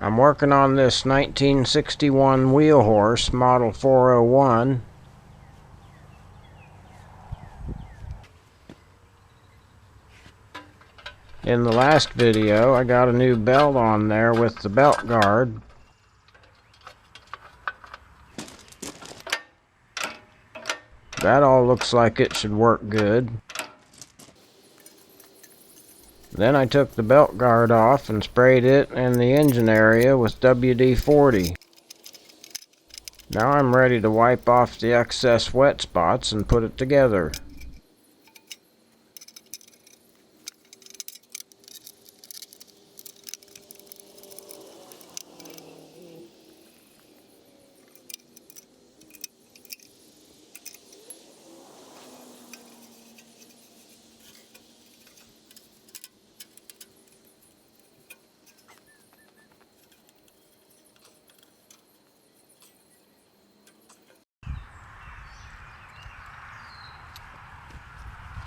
I'm working on this 1961 wheel horse, model 401. In the last video, I got a new belt on there with the belt guard. That all looks like it should work good. Then I took the belt guard off and sprayed it and the engine area with WD-40. Now I'm ready to wipe off the excess wet spots and put it together.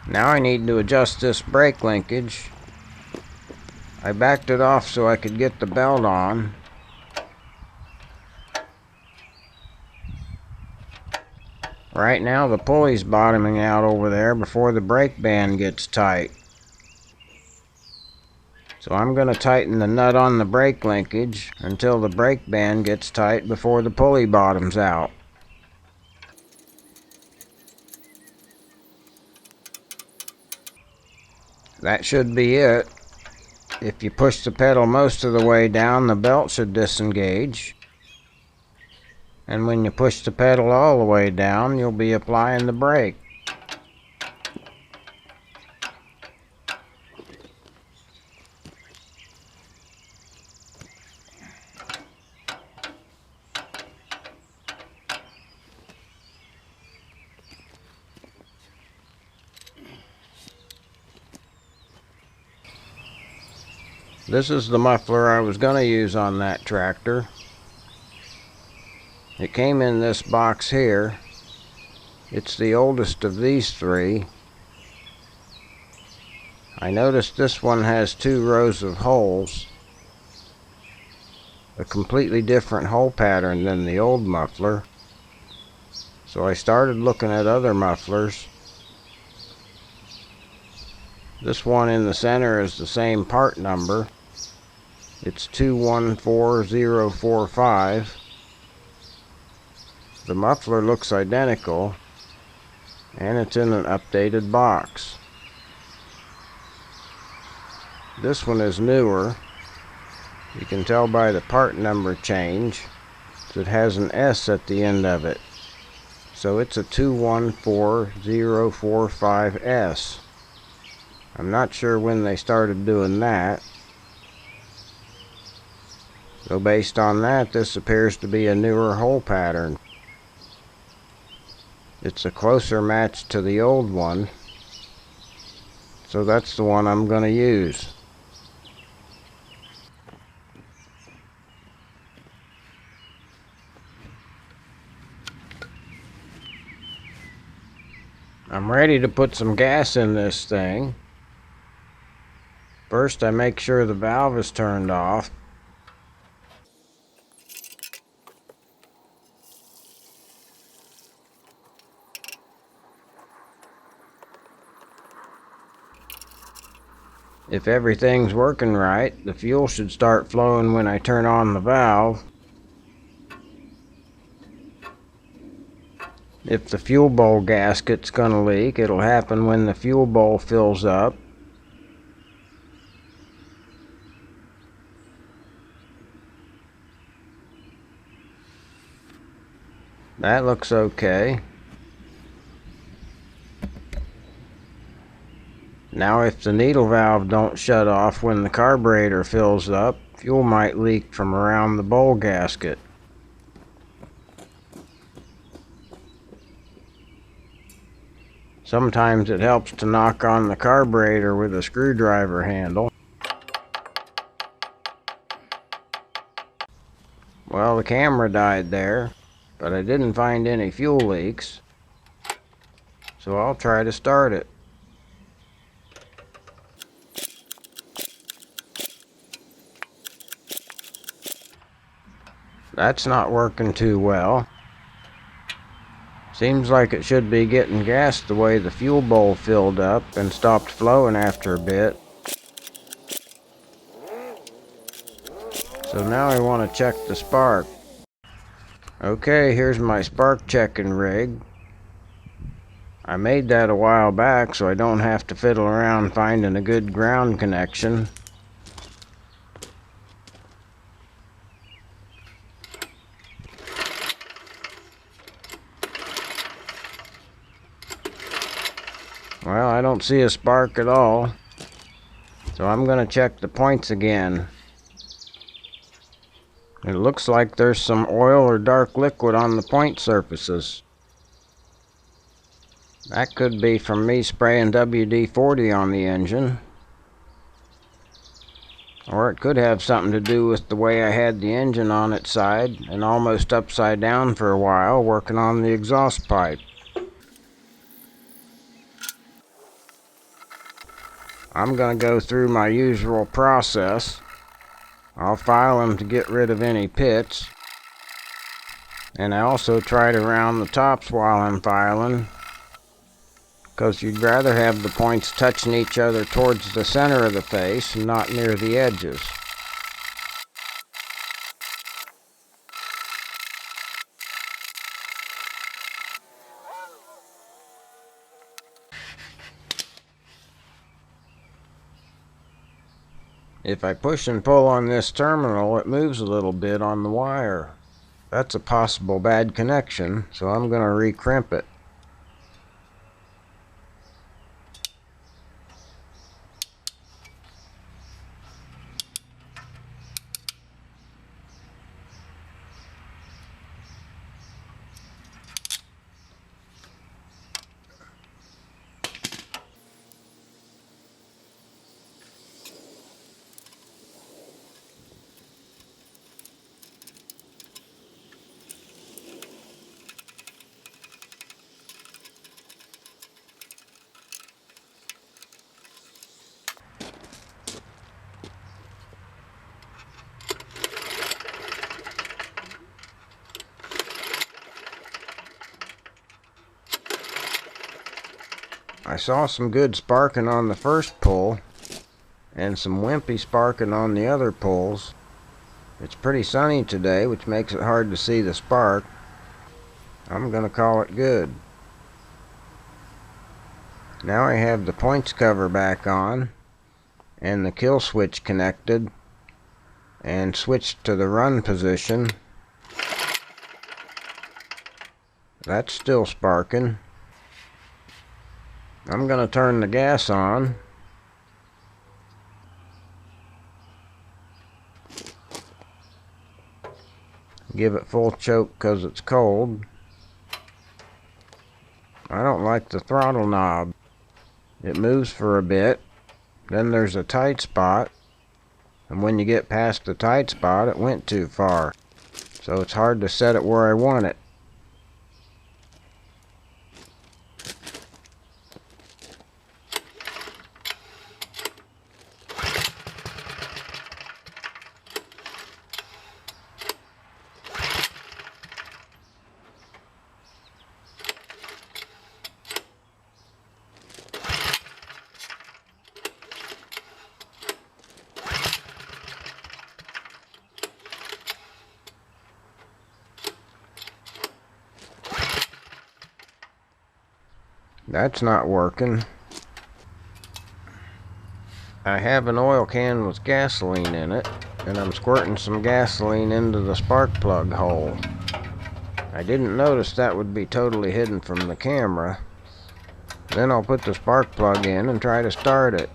Now I need to adjust this brake linkage. I backed it off so I could get the belt on. Right now the pulley's bottoming out over there before the brake band gets tight. So I'm going to tighten the nut on the brake linkage until the brake band gets tight before the pulley bottoms out. That should be it. If you push the pedal most of the way down, the belt should disengage. And when you push the pedal all the way down, you'll be applying the brake. This is the muffler I was going to use on that tractor. It came in this box here. It's the oldest of these three. I noticed this one has 2 rows of holes. A completely different hole pattern than the old muffler. So I started looking at other mufflers. This one in the center is the same part number. It's 214045. The muffler looks identical, and it's in an updated box. This one is newer. You can tell by the part number change. It has an S at the end of it. So it's a 214045S. I'm not sure when they started doing that. So based on that, this appears to be a newer hole pattern. It's a closer match to the old one. So that's the one I'm going to use. I'm ready to put some gas in this thing. First, I make sure the valve is turned off. If everything's working right, the fuel should start flowing when I turn on the valve. If the fuel bowl gasket's gonna leak, it'll happen when the fuel bowl fills up. That looks okay. Now if the needle valve don't shut off when the carburetor fills up, fuel might leak from around the bowl gasket. Sometimes it helps to knock on the carburetor with a screwdriver handle. Well, the camera died there, but I didn't find any fuel leaks, so I'll try to start it. That's not working too well. Seems like it should be getting gas the way the fuel bowl filled up and stopped flowing after a bit. So now I want to check the spark. Okay, here's my spark checking rig. I made that a while back so I don't have to fiddle around finding a good ground connection. Well, I don't see a spark at all, so I'm going to check the points again. It looks like there's some oil or dark liquid on the point surfaces. That could be from me spraying WD-40 on the engine. Or it could have something to do with the way I had the engine on its side and almost upside down for a while working on the exhaust pipe. I'm going to go through my usual process. I'll file them to get rid of any pits. And I also try to round the tops while I'm filing, because you'd rather have the points touching each other towards the center of the face and not near the edges. If I push and pull on this terminal, it moves a little bit on the wire. That's a possible bad connection, so I'm going to recrimp it. I saw some good sparking on the first pull and some wimpy sparking on the other pulls. It's pretty sunny today, which makes it hard to see the spark. I'm going to call it good. Now I have the points cover back on and the kill switch connected and switched to the run position. That's still sparking. I'm going to turn the gas on. Give it full choke because it's cold. I don't like the throttle knob. It moves for a bit, then there's a tight spot, and when you get past the tight spot it went too far, so it's hard to set it where I want it. That's not working. I have an oil can with gasoline in it, and I'm squirting some gasoline into the spark plug hole. I didn't notice that would be totally hidden from the camera. Then I'll put the spark plug in and try to start it.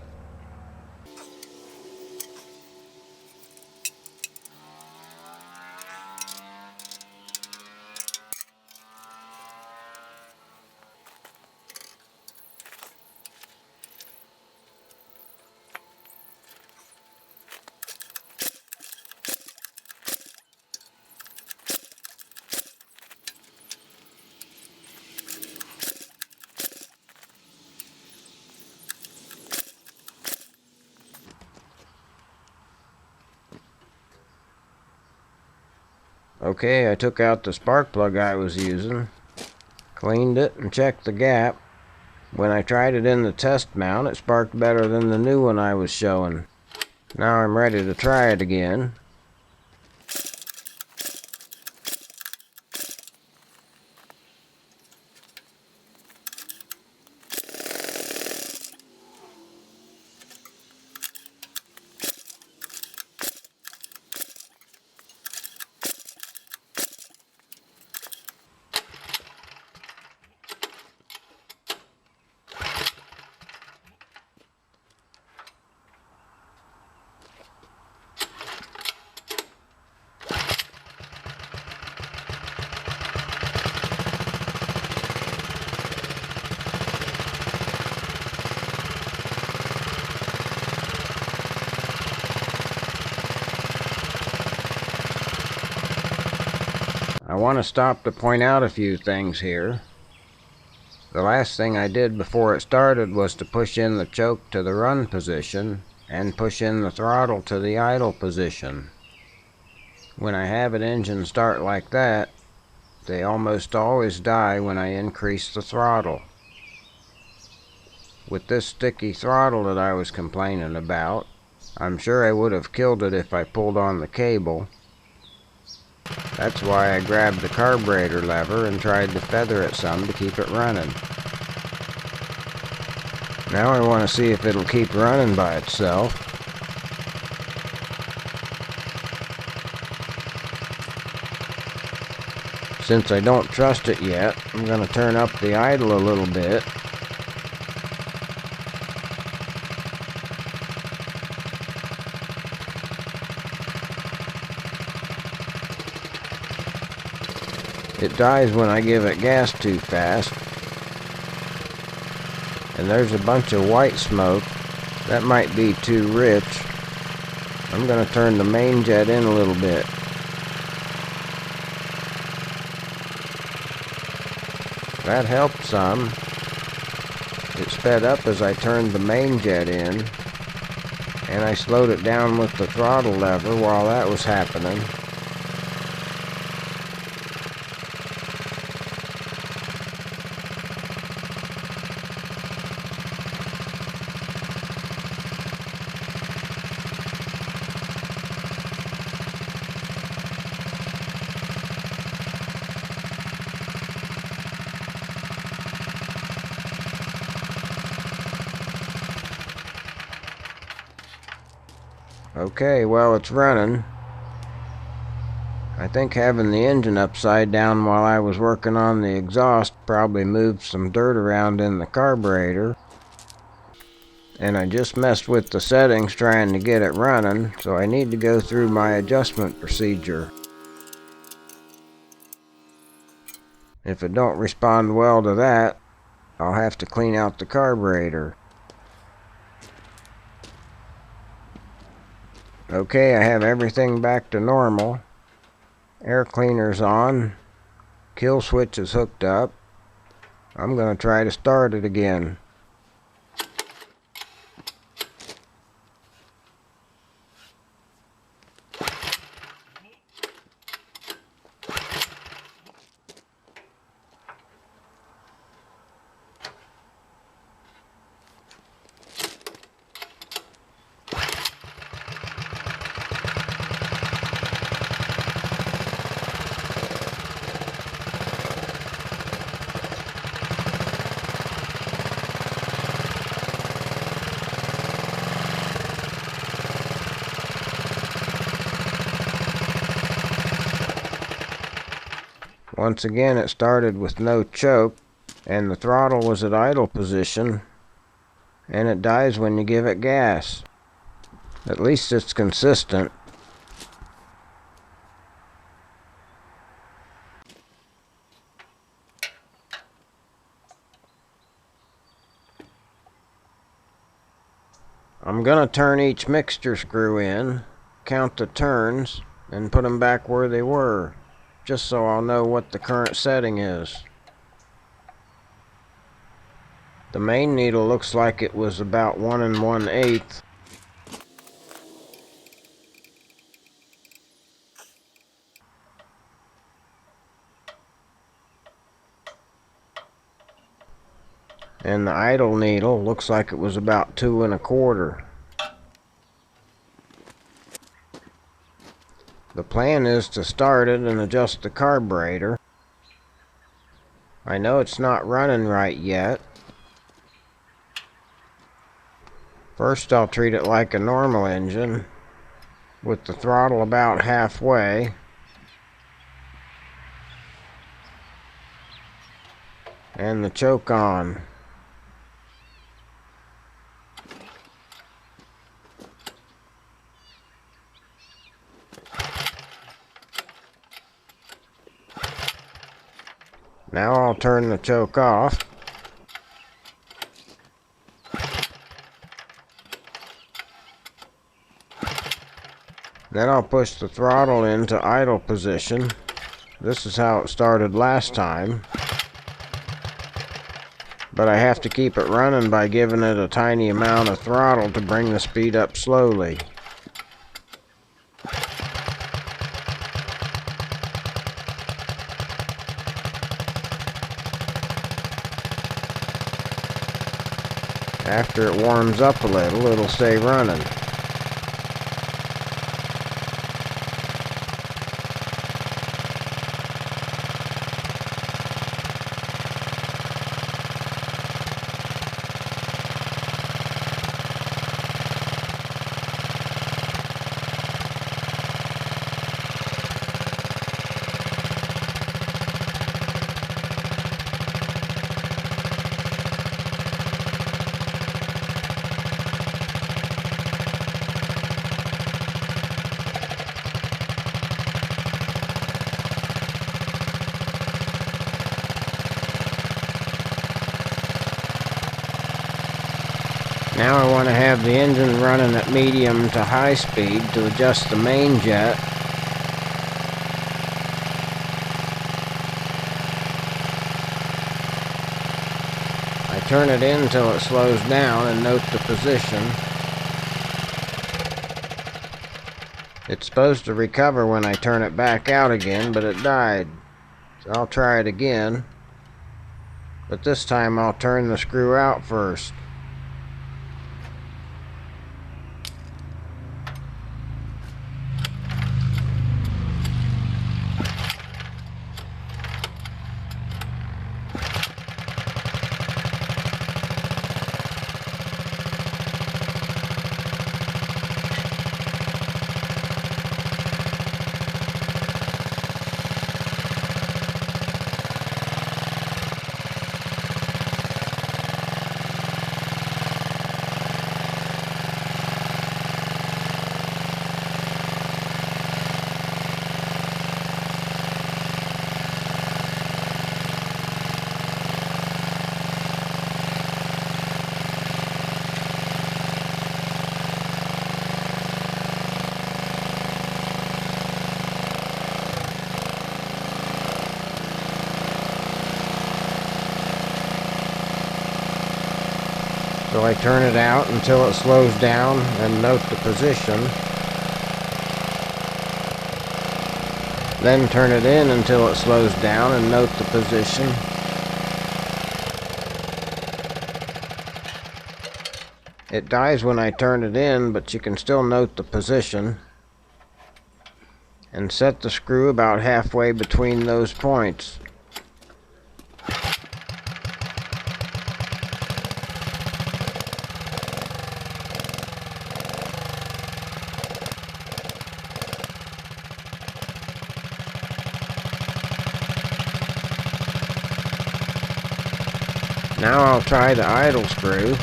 Okay, I took out the spark plug I was using, cleaned it, and checked the gap. When I tried it in the test mount, it sparked better than the new one I was showing. Now I'm ready to try it again. I want to stop to point out a few things here. The last thing I did before it started was to push in the choke to the run position and push in the throttle to the idle position. When I have an engine start like that, they almost always die when I increase the throttle. With this sticky throttle that I was complaining about, I'm sure I would have killed it if I pulled on the cable. That's why I grabbed the carburetor lever and tried to feather it some to keep it running. Now I want to see if it'll keep running by itself. Since I don't trust it yet, I'm going to turn up the idle a little bit. It dies when I give it gas too fast. And there's a bunch of white smoke. That might be too rich. I'm going to turn the main jet in a little bit. That helped some. It sped up as I turned the main jet in, and I slowed it down with the throttle lever while that was happening. Okay, well, it's running. I think having the engine upside down while I was working on the exhaust probably moved some dirt around in the carburetor. And I just messed with the settings trying to get it running, so I need to go through my adjustment procedure. If it don't respond well to that, I'll have to clean out the carburetor. Okay, I have everything back to normal. Air cleaner's on. Kill switch is hooked up. I'm going to try to start it again. Once again, it started with no choke, and the throttle was at idle position, and it dies when you give it gas. At least it's consistent. I'm going to turn each mixture screw in, count the turns, and put them back where they were, just so I'll know what the current setting is. The main needle looks like it was about 1 1/8. And the idle needle looks like it was about 2 1/4. The plan is to start it and adjust the carburetor. I know it's not running right yet. First I'll treat it like a normal engine, with the throttle about halfway. And the choke on. Now I'll turn the choke off. Then I'll push the throttle into idle position. This is how it started last time. But I have to keep it running by giving it a tiny amount of throttle to bring the speed up slowly. After it warms up a little, it'll stay running. Now I want to have the engine running at medium to high speed to adjust the main jet. I turn it in until it slows down and note the position. It's supposed to recover when I turn it back out again, but it died. So I'll try it again. But this time I'll turn the screw out first. So I turn it out until it slows down and note the position. Then turn it in until it slows down and note the position. It dies when I turn it in, but you can still note the position. And set the screw about halfway between those points. Now I'll try the idle screw.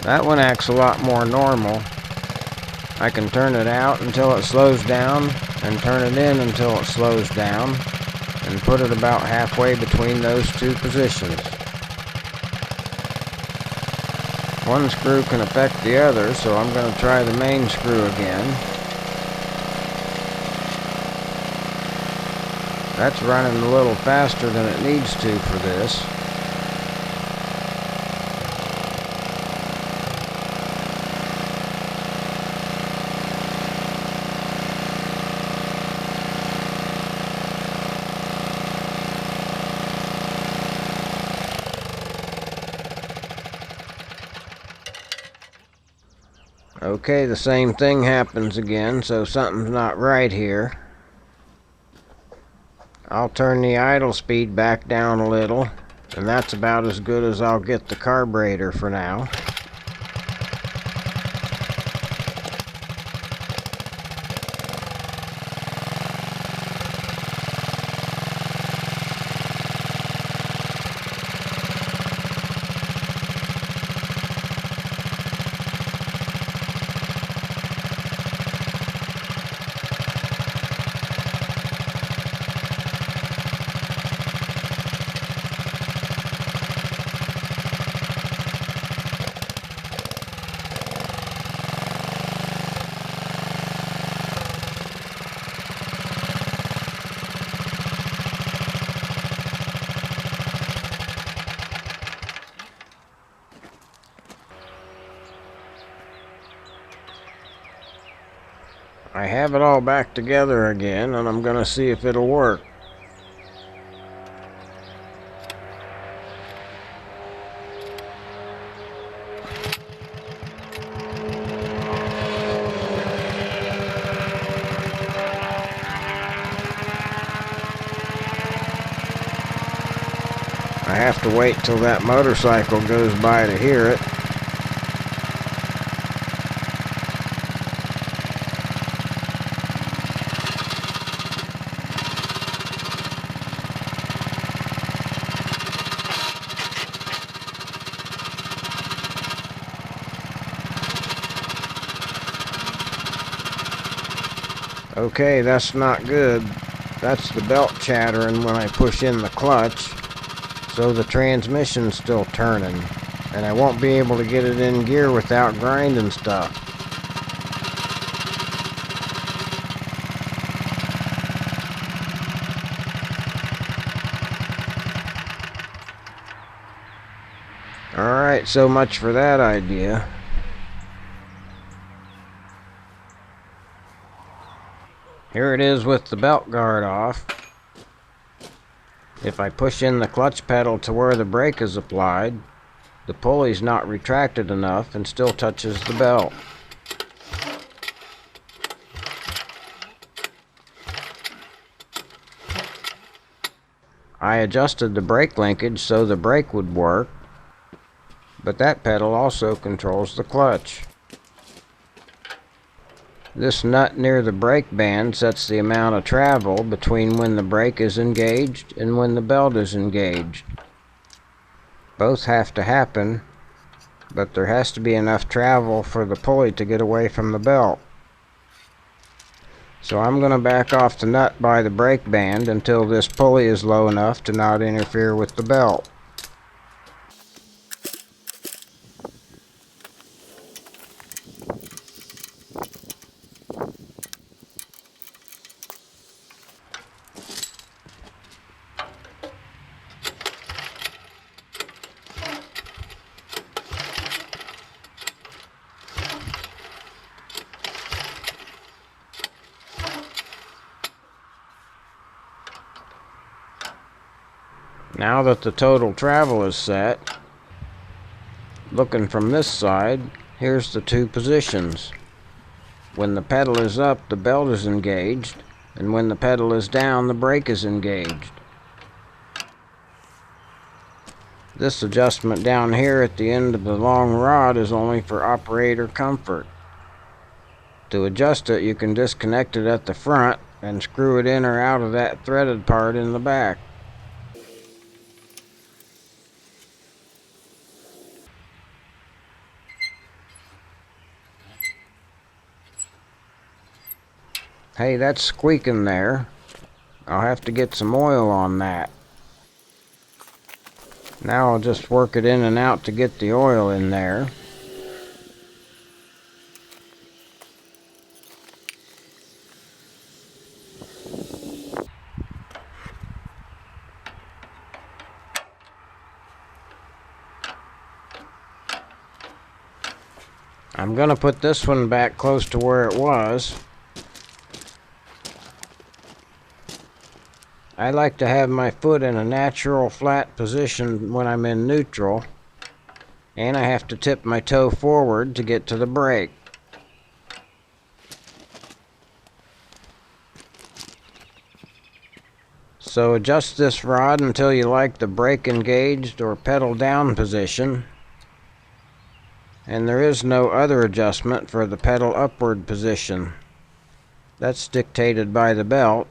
That one acts a lot more normal. I can turn it out until it slows down and turn it in until it slows down and put it about halfway between those two positions. One screw can affect the other, so I'm going to try the main screw again. That's running a little faster than it needs to for this. Okay, the same thing happens again, so something's not right here. I'll turn the idle speed back down a little, and that's about as good as I'll get the carburetor for now. I have it all back together again, and I'm going to see if it'll work. I have to wait till that motorcycle goes by to hear it. Okay, that's not good. That's the belt chattering when I push in the clutch. So the transmission's still turning, and I won't be able to get it in gear without grinding stuff. Alright, so much for that idea. Here it is with the belt guard off. If I push in the clutch pedal to where the brake is applied, the pulley's not retracted enough and still touches the belt. I adjusted the brake linkage so the brake would work, but that pedal also controls the clutch. This nut near the brake band sets the amount of travel between when the brake is engaged and when the belt is engaged. Both have to happen, but there has to be enough travel for the pulley to get away from the belt. So I'm going to back off the nut by the brake band until this pulley is low enough to not interfere with the belt. Now that the total travel is set, looking from this side, here's the two positions. When the pedal is up, the belt is engaged, and when the pedal is down, the brake is engaged. This adjustment down here at the end of the long rod is only for operator comfort. To adjust it, you can disconnect it at the front and screw it in or out of that threaded part in the back. Hey, that's squeaking there. I'll have to get some oil on that. Now I'll just work it in and out to get the oil in there. I'm gonna put this one back close to where it was. I like to have my foot in a natural flat position when I'm in neutral, and I have to tip my toe forward to get to the brake. So adjust this rod until you like the brake engaged or pedal down position, and there is no other adjustment for the pedal upward position. That's dictated by the belt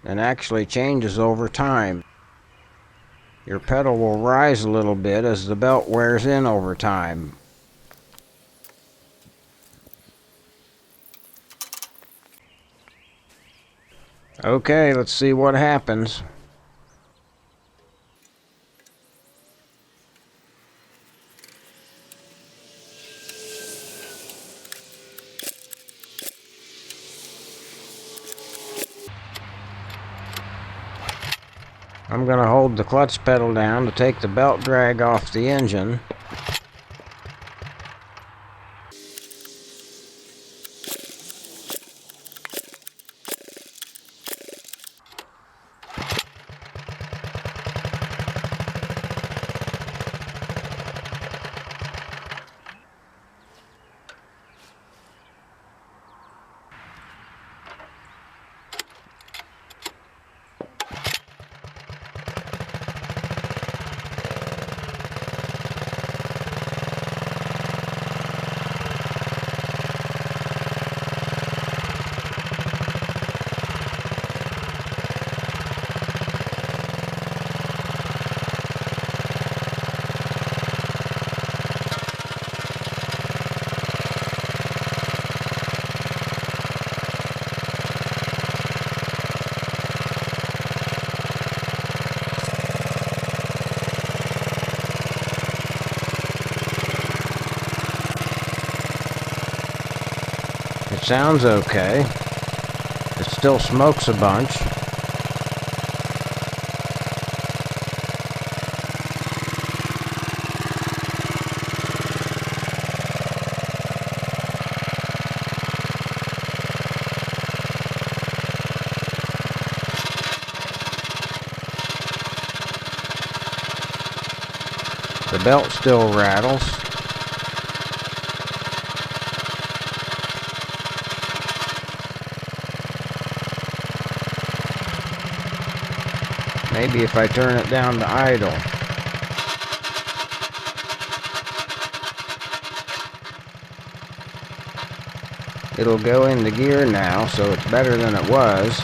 and actually changes over time. Your pedal will rise a little bit as the belt wears in over time. Okay, let's see what happens. I'm going to hold the clutch pedal down to take the belt drag off the engine. It sounds okay. It still smokes a bunch. The belt still rattles. Maybe if I turn it down to idle. It'll go into gear now, so it's better than it was.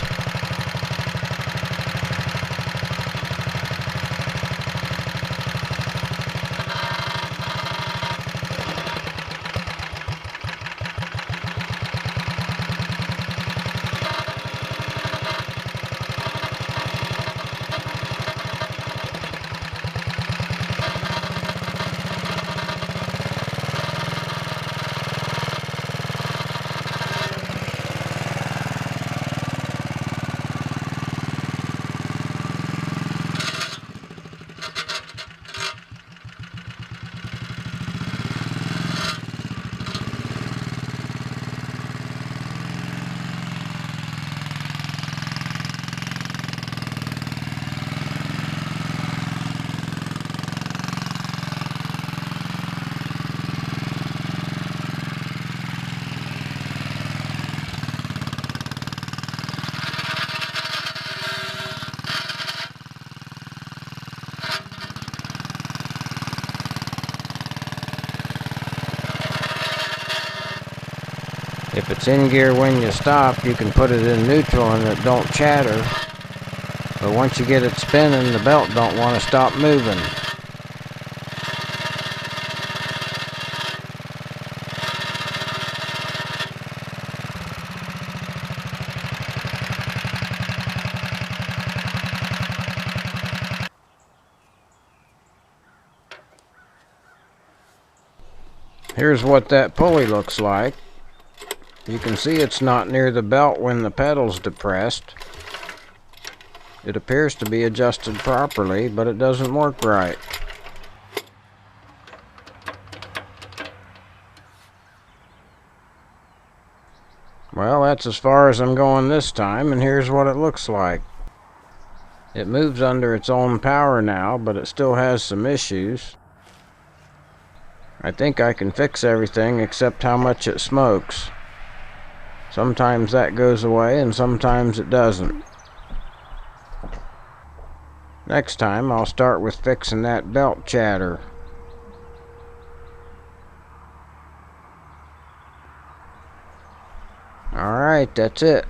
If it's in gear when you stop, you can put it in neutral and it don't chatter. But once you get it spinning, the belt don't want to stop moving. Here's what that pulley looks like. You can see it's not near the belt when the pedal's depressed. It appears to be adjusted properly, but it doesn't work right. Well, that's as far as I'm going this time, and here's what it looks like. It moves under its own power now, but it still has some issues. I think I can fix everything except how much it smokes. Sometimes that goes away and sometimes it doesn't. Next time I'll start with fixing that belt chatter. Alright, that's it.